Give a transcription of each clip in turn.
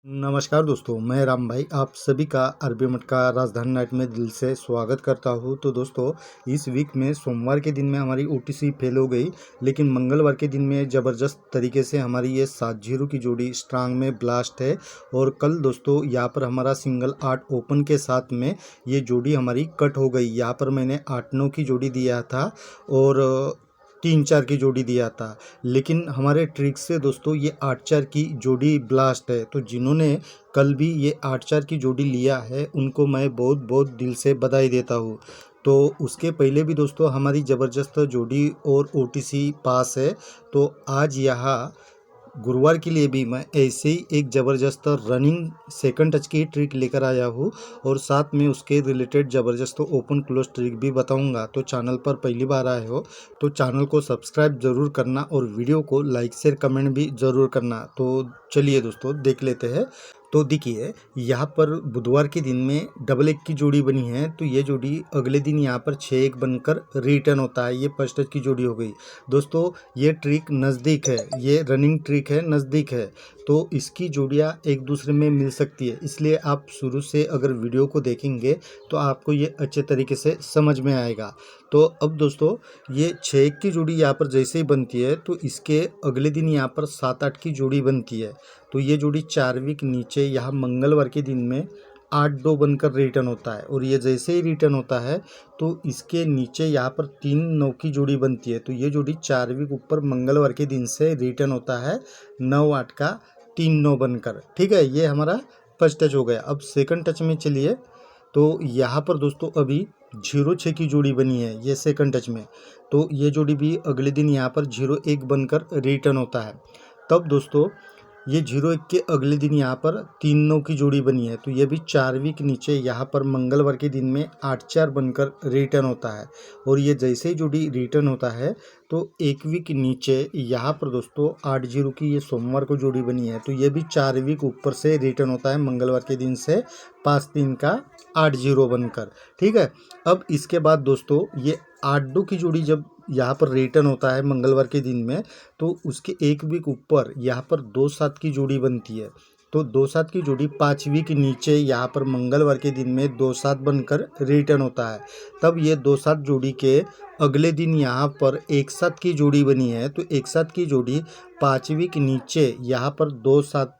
नमस्कार दोस्तों, मैं राम भाई आप सभी का अरबी मटका राजधानी नाइट में दिल से स्वागत करता हूं। तो दोस्तों, इस वीक में सोमवार के दिन में हमारी ओटीसी फेल हो गई, लेकिन मंगलवार के दिन में ज़बरदस्त तरीके से हमारी ये 7-0 की जोड़ी स्ट्रांग में ब्लास्ट है। और कल दोस्तों यहाँ पर हमारा सिंगल 8 ओपन के साथ में ये जोड़ी हमारी कट हो गई। यहाँ पर मैंने 8-9 की जोड़ी दिया था और 3-4 की जोड़ी दिया था, लेकिन हमारे ट्रिक से दोस्तों ये 8-4 की जोड़ी ब्लास्ट है। तो जिन्होंने कल भी ये 8-4 की जोड़ी लिया है उनको मैं बहुत बहुत दिल से बधाई देता हूँ। तो उसके पहले भी दोस्तों हमारी ज़बरदस्त जोड़ी और ओटीसी पास है। तो आज यहाँ गुरुवार के लिए भी मैं ऐसे ही एक ज़बरदस्त रनिंग सेकंड टच की ट्रिक लेकर आया हूँ और साथ में उसके रिलेटेड ज़बरदस्त ओपन क्लोज ट्रिक भी बताऊंगा। तो चैनल पर पहली बार आए हो तो चैनल को सब्सक्राइब ज़रूर करना और वीडियो को लाइक शेयर कमेंट भी ज़रूर करना। तो चलिए दोस्तों देख लेते हैं। तो देखिए, यहाँ पर बुधवार के दिन में डबल एक की जोड़ी बनी है। तो ये जोड़ी अगले दिन यहाँ पर 6-1 बनकर रिटर्न होता है। ये फर्स्ट टच की जोड़ी हो गई दोस्तों। ये ट्रिक नज़दीक है, ये रनिंग ट्रिक है, नज़दीक है। तो इसकी जोड़ियाँ एक दूसरे में मिल सकती है, इसलिए आप शुरू से अगर वीडियो को देखेंगे तो आपको ये अच्छे तरीके से समझ में आएगा। तो अब दोस्तों, ये 6-1 की जोड़ी यहाँ पर जैसे ही बनती है तो इसके अगले दिन यहाँ पर 7-8 की जोड़ी बनती है। तो ये जोड़ी 4 वीक नीचे यहाँ मंगलवार के दिन में 8-2 बनकर रिटर्न होता है। और ये जैसे ही रिटर्न होता है तो इसके नीचे यहाँ पर 3-9 की जोड़ी बनती है। तो ये जोड़ी 4 वीक ऊपर मंगलवार के दिन से रिटर्न होता है 9-8 का 3-9 बनकर। ठीक है, ये हमारा फर्स्ट टच हो गया। अब सेकंड टच में चलिए। तो यहाँ पर दोस्तों अभी 0-6 की जोड़ी बनी है ये सेकंड टच में। तो ये जोड़ी भी अगले दिन यहाँ पर 0-1 बनकर रिटर्न होता है। तब दोस्तों ये 0-1 के अगले दिन यहाँ पर 3-9 की जोड़ी बनी है। तो ये भी 4 वीक नीचे यहाँ पर मंगलवार के दिन में 8-4 बनकर रिटर्न होता है। और ये जैसे ही जोड़ी रिटर्न होता है तो 1 वीक नीचे यहाँ पर दोस्तों 8-0 की ये सोमवार को जोड़ी बनी है। तो ये भी 4 वीक ऊपर से रिटर्न होता है मंगलवार के दिन से 5-3 का 8-0 बनकर। ठीक है, अब इसके बाद दोस्तों ये 8-2 की जोड़ी जब यहाँ पर रिटर्न होता है मंगलवार के दिन में तो उसके 1 वीक ऊपर यहाँ पर 2-7 की जोड़ी बनती है। तो 2-7 की जोड़ी 5 वीक नीचे यहाँ पर मंगलवार के दिन में 2-7 बनकर रिटर्न होता है। तब ये 2-7 जोड़ी के अगले दिन यहाँ पर 1-7 की जोड़ी बनी है। तो 1-7 की जोड़ी 5 वीक नीचे यहाँ पर 2-7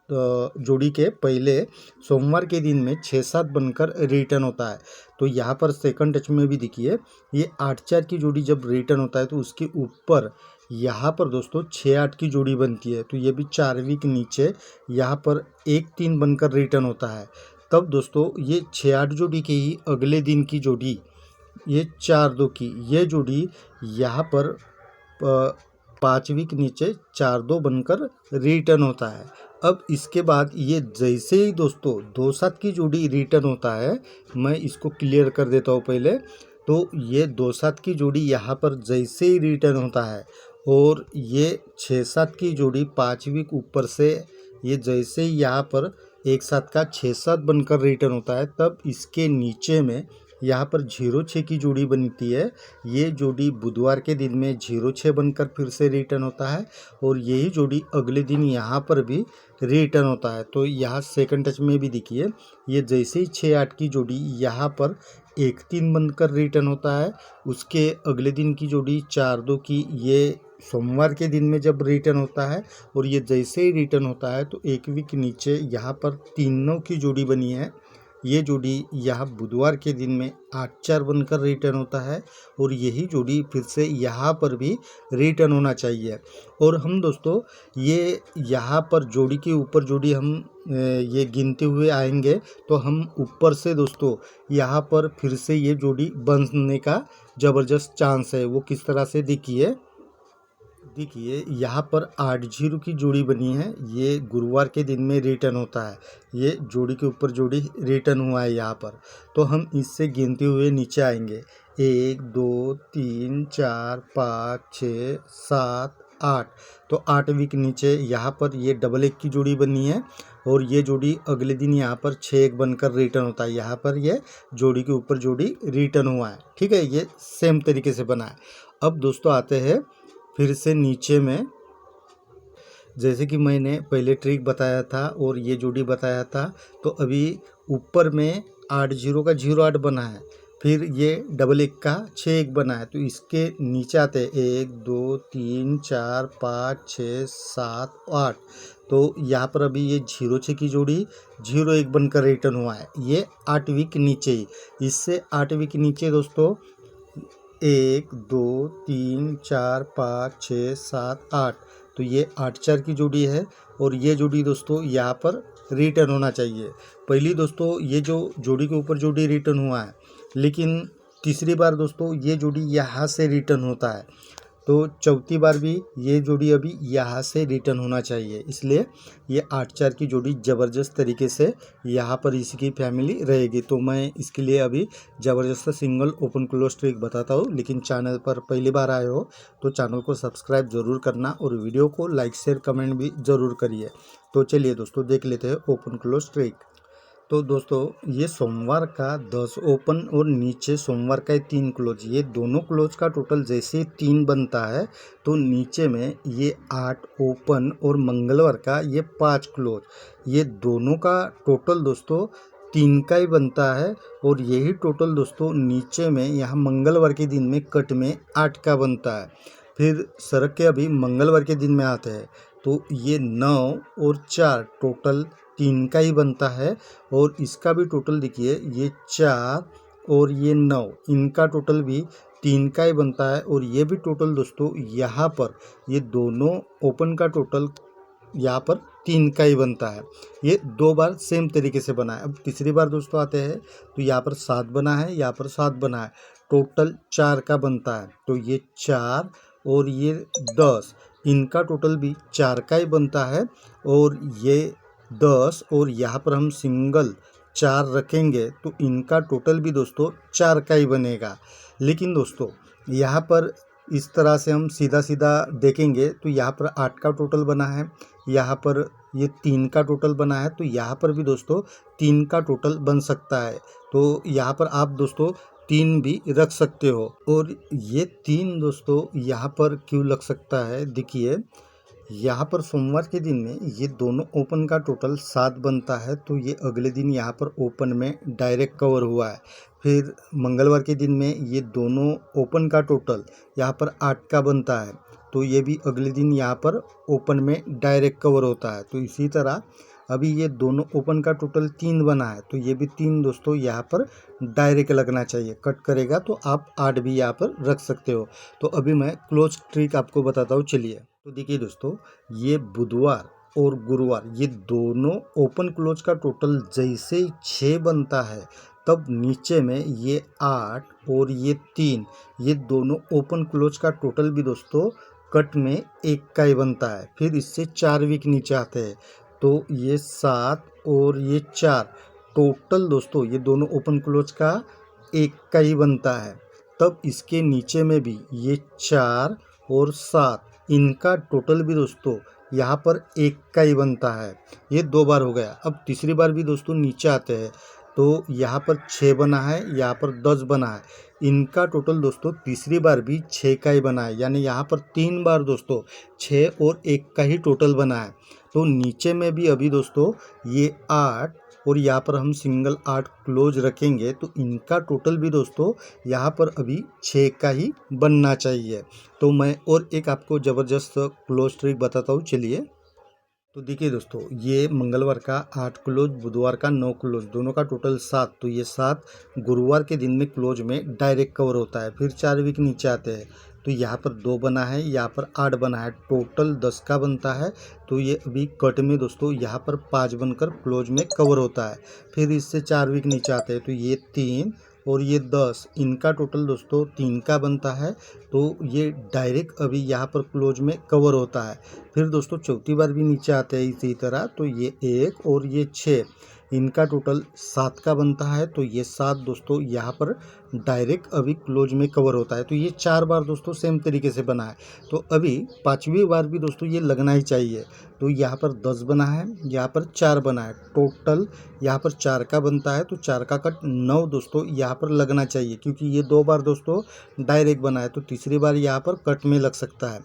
जोड़ी के पहले सोमवार के दिन में 6-7 बनकर रिटर्न होता है। तो यहाँ पर सेकंड टच में भी देखिए, ये 8-4 की जोड़ी जब रिटर्न होता है तो उसके ऊपर यहाँ पर दोस्तों 6-8 की जोड़ी बनती है। तो ये भी 4 वीक नीचे यहाँ पर 1-3 बनकर रिटर्न होता है। तब दोस्तों ये 6-8 जोड़ी के ही अगले दिन की जोड़ी, ये 4-2 की ये जोड़ी यहाँ पर 5 वीक नीचे 4-2 बनकर रिटर्न होता है। अब इसके बाद ये जैसे ही दोस्तों 2-7 की जोड़ी रिटर्न होता है, मैं इसको क्लियर कर देता हूँ पहले। तो ये 2-7 की जोड़ी यहाँ पर जैसे ही रिटर्न होता है और ये 6-7 की जोड़ी 5 वीक ऊपर से ये जैसे ही यहाँ पर एक साथ का 6-7 बनकर रिटर्न होता है, तब इसके नीचे में यहाँ पर 0-6 की जोड़ी बनती है। ये जोड़ी बुधवार के दिन में 0-6 बनकर फिर से रिटर्न होता है और यही जोड़ी अगले दिन यहाँ पर भी रिटर्न होता है। तो यहाँ सेकंड टच में भी देखिए, ये जैसे ही 6-8 की जोड़ी यहाँ पर 1-3 बनकर रिटर्न होता है। उसके अगले दिन की जोड़ी 4-2 की ये सोमवार के दिन में जब रिटर्न होता है और ये जैसे ही रिटर्न होता है तो 1 वीक नीचे यहाँ पर 3-9 की जोड़ी बनी है। ये जोड़ी यहाँ बुधवार के दिन में 8-4 बनकर रिटर्न होता है और यही जोड़ी फिर से यहाँ पर भी रिटर्न होना चाहिए। और हम दोस्तों ये यहाँ पर जोड़ी के ऊपर जोड़ी हम ये गिनते हुए आएंगे तो हम ऊपर से दोस्तों यहाँ पर फिर से ये जोड़ी बनने का ज़बरदस्त चांस है। वो किस तरह से देखिए यहाँ पर 8-0 की जोड़ी बनी है। ये गुरुवार के दिन में रिटर्न होता है, ये जोड़ी के ऊपर जोड़ी रिटर्न हुआ है यहाँ पर। तो हम इससे गिनते हुए नीचे आएंगे 1 2 3 4 5 6 7 8। तो 8 वीक नीचे यहाँ पर ये डबल एक की जोड़ी बनी है और ये जोड़ी अगले दिन यहाँ पर 6-1 बनकर रिटर्न होता है। यहाँ पर ये जोड़ी के ऊपर जोड़ी रिटर्न हुआ है। ठीक है, ये सेम तरीके से बना है। अब दोस्तों आते हैं फिर से नीचे में। जैसे कि मैंने पहले ट्रिक बताया था और ये जोड़ी बताया था, तो अभी ऊपर में 8 जीरो का 08 बना है, फिर ये डबल 1 का 6 1 बना है, तो इसके नीचे आते हैं 1 2 3 4 5 6 7 8। तो यहाँ पर अभी ये 06 की जोड़ी 01 बनकर रिटर्न हुआ है, ये 8 वीक नीचे ही। इससे 8 वीक नीचे दोस्तों 1 2 3 4 5 6 7 8, तो ये 8 4 की जोड़ी है और ये जोड़ी दोस्तों यहाँ पर रिटर्न होना चाहिए। पहली दोस्तों ये जो जोड़ी के ऊपर जोड़ी रिटर्न हुआ है, लेकिन तीसरी बार दोस्तों ये जोड़ी यहाँ से रिटर्न होता है, तो चौथी बार भी ये जोड़ी अभी यहाँ से रिटर्न होना चाहिए। इसलिए ये 8 4 की जोड़ी ज़बरदस्त तरीके से यहाँ पर इसकी फैमिली रहेगी। तो मैं इसके लिए अभी ज़बरदस्त सिंगल ओपन क्लोज ट्रिक बताता हूँ, लेकिन चैनल पर पहली बार आए हो तो चैनल को सब्सक्राइब ज़रूर करना और वीडियो को लाइक शेयर कमेंट भी ज़रूर करिए। तो चलिए दोस्तों देख लेते हैं ओपन क्लोज ट्रिक। तो दोस्तों ये सोमवार का 10 ओपन और नीचे सोमवार का 3 क्लोज, ये दोनों क्लोज का टोटल जैसे 3 बनता है, तो नीचे में ये 8 ओपन और मंगलवार का ये 5 क्लोज, ये दोनों का टोटल दोस्तों 3 का ही बनता है। और यही टोटल दोस्तों नीचे में यहाँ मंगलवार के दिन में कट में 8 का बनता है। फिर सरक के अभी मंगलवार के दिन में आते हैं, तो ये 9 और 4 टोटल 3 का ही बनता है। और इसका भी टोटल देखिए, ये 4 और ये 9, इनका टोटल भी 3 का ही बनता है। और ये भी टोटल दोस्तों यहाँ पर ये दोनों ओपन का टोटल यहाँ पर 3 का ही बनता है। ये 2 बार सेम तरीके से बना है। अब तीसरी बार दोस्तों आते हैं, तो यहाँ पर 7 बना है, यहाँ पर 7 बना है, टोटल 4 का बनता है। तो ये 4 और ये 10, इनका टोटल भी 4 का ही बनता है। और ये 10 और यहाँ पर हम सिंगल 4 रखेंगे, तो इनका टोटल भी दोस्तों 4 का ही बनेगा। लेकिन दोस्तों यहाँ पर इस तरह से हम सीधा सीधा देखेंगे, तो यहाँ पर 8 का टोटल बना है, यहाँ पर ये 3 का टोटल बना है, तो यहाँ पर भी दोस्तों 3 का टोटल बन सकता है। तो यहाँ पर आप दोस्तों 3 भी रख सकते हो। और ये 3 दोस्तों यहाँ पर क्यों लग सकता है, देखिए यहाँ पर सोमवार के दिन में ये दोनों ओपन का टोटल 7 बनता है, तो ये अगले दिन यहाँ पर ओपन में डायरेक्ट कवर हुआ है। फिर मंगलवार के दिन में ये दोनों ओपन का टोटल यहाँ पर 8 का बनता है, तो ये भी अगले दिन यहाँ पर ओपन में डायरेक्ट कवर होता है। तो इसी तरह अभी ये दोनों ओपन का टोटल 3 बना है, तो ये भी 3 दोस्तों यहाँ पर डायरेक्ट लगना चाहिए। कट करेगा तो आप 8 भी यहाँ पर रख सकते हो। तो अभी मैं क्लोज ट्रिक आपको बताता हूँ, चलिए। तो देखिए दोस्तों, ये बुधवार और गुरुवार ये दोनों ओपन क्लोज का टोटल जैसे ही 6 बनता है, तब नीचे में ये 8 और ये 3, ये दोनों ओपन क्लोज का टोटल भी दोस्तों कट में 1 का ही बनता है। फिर इससे 4 वीक नीचे आते हैं, तो ये 7 और ये 4 टोटल दोस्तों ये दोनों ओपन क्लोज का 1 का ही बनता है। तब इसके नीचे में भी ये 4 और 7, इनका टोटल भी दोस्तों यहाँ पर 1 का ही बनता है। ये 2 बार हो गया। अब तीसरी बार भी दोस्तों नीचे आते हैं, तो यहाँ पर 6 बना है, यहाँ पर 10 बना है, इनका टोटल दोस्तों तीसरी बार भी 6 का ही बना है। यानी यहाँ पर 3 बार दोस्तों 6 और 1 का ही टोटल बना है। तो नीचे में भी अभी दोस्तों ये 8 और यहाँ पर हम सिंगल 8 क्लोज रखेंगे, तो इनका टोटल भी दोस्तों यहाँ पर अभी 6 का ही बनना चाहिए। तो मैं और एक आपको ज़बरदस्त क्लोज ट्रिक बताता हूँ, चलिए। तो देखिए दोस्तों, ये मंगलवार का 8 क्लोज, बुधवार का 9 क्लोज, दोनों का टोटल 7, तो ये 7 गुरुवार के दिन में क्लोज में डायरेक्ट कवर होता है। फिर 4 वीक नीचे आते हैं, तो यहाँ पर 2 बना है, यहाँ पर 8 बना है, टोटल 10 का बनता है। तो ये अभी कट में दोस्तों यहाँ पर 5 बनकर क्लोज में कवर होता है। फिर इससे 4 वीक नीचे आते हैं, तो ये 3 और ये 10, इनका टोटल दोस्तों 3 का बनता है। तो ये डायरेक्ट अभी यहाँ पर क्लोज में कवर होता है। फिर दोस्तों चौथी बार भी नीचे आते हैं इसी तरह, तो ये 1 और ये 6, इनका टोटल 7 का बनता है। तो ये 7 दोस्तों यहाँ पर डायरेक्ट अभी क्लोज में कवर होता है। तो ये 4 बार दोस्तों सेम तरीके से बना है। तो अभी 5वीं बार भी दोस्तों ये लगना ही चाहिए। तो यहाँ पर 10 बना है, यहाँ पर 4 बना है, टोटल यहाँ पर 4 का बनता है। तो 4 का कट 9 दोस्तों यहाँ पर लगना चाहिए, क्योंकि ये 2 बार दोस्तों डायरेक्ट बना है, तो तीसरी बार यहाँ पर कट में लग सकता है।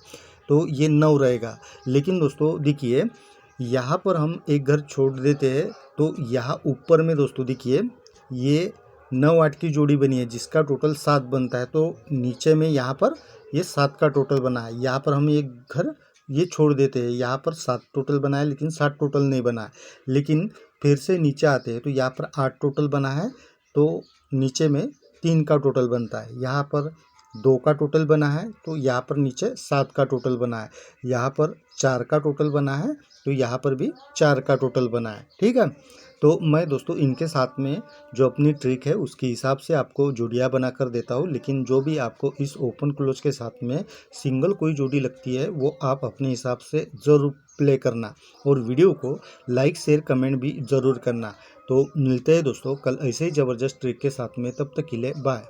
तो ये 9 रहेगा। लेकिन दोस्तों देखिए यहाँ पर हम एक घर छोड़ देते हैं तो यहाँ ऊपर में दोस्तों देखिए ये 9 8 की जोड़ी बनी है जिसका टोटल 7 बनता है। तो नीचे में यहाँ पर ये 7 का टोटल बना है। यहाँ पर हम एक घर ये छोड़ देते हैं, यहाँ पर 7 टोटल बना है लेकिन 7 टोटल नहीं बना है। लेकिन फिर से नीचे आते हैं तो यहाँ पर 8 टोटल बना है, तो नीचे में 3 का टोटल बनता है। यहाँ पर 2 का टोटल बना है तो यहाँ पर नीचे 7 का टोटल बना है। यहाँ पर 4 का टोटल बना है तो यहाँ पर भी 4 का टोटल बना है। ठीक है, तो मैं दोस्तों इनके साथ में जो अपनी ट्रिक है उसके हिसाब से आपको जोड़ियाँ बना कर देता हूँ। लेकिन जो भी आपको इस ओपन क्लोज के साथ में सिंगल कोई जोड़ी लगती है वो आप अपने हिसाब से ज़रूर प्ले करना और वीडियो को लाइक शेयर कमेंट भी ज़रूर करना। तो मिलते हैं दोस्तों कल ऐसे ही ज़बरदस्त ट्रिक के साथ में, तब तक के लिए बाय।